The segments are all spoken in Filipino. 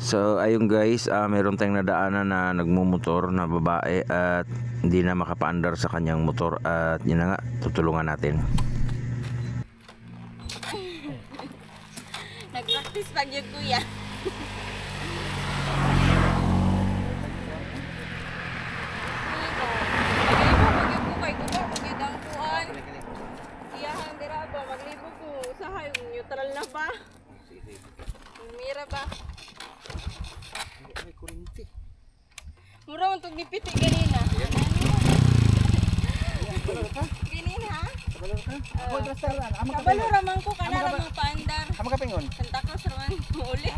So ayun guys, meron tayong nadaanan na nagmumotor na babae at hindi na makapaandar sa kanyang motor at yun na nga, tutulungan natin. Nag-practice pag yun kuya. Neutral na ba? Mira ba? May kurinti. Mura mo itong nipiti ganina. Ganina ha? Kabalo ramang ko ka na ramang paandar. Amo ka pingon? Kanta ko sa raman muulit.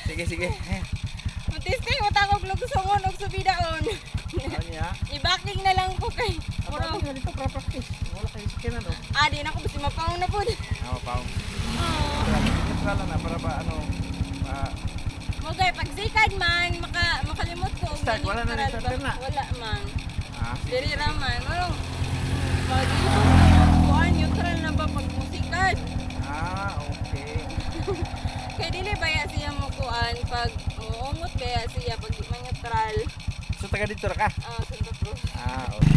Sige. Mutis kayo, matakog lugsongon og subidaon. Ano niya? I-backing na lang po kay. Mura mo dito para practice. Wala kayo sikinan no. Di na ko basta mapaong na po. Paong. Oo. Neutral na para ba ano Mogay, pag sikad man, makalimot ko. Start, wala na rin starter na. Wala man. sige. Diri raman. Marong, kuhaan, neutral na ba pag musikad? Okay. Kaya dili baya siya mo kuhaan pag uungot kaya siya pag di man neutral. So taga dito ra ka? Santa Cruz. Okay.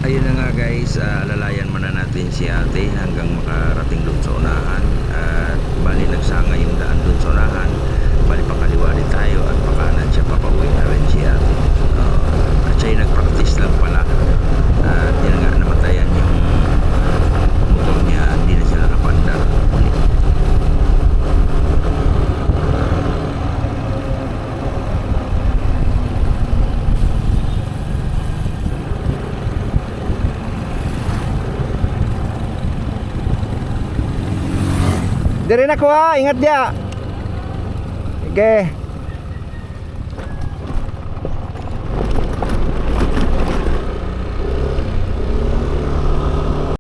Ayun na nga guys, lalayan muna natin si ate hanggang makarating doon sa unahan at bali nagsanga yung daan doon sa unahan. Bali pakaliwa din tayo at pakanan siya, papauwi na rin si ate. At siya nag-practice lang pala at yun nga, namatayan yung motor niya at hindi na sila nakapandar. Dire na ko ha, ingat dia. Okay.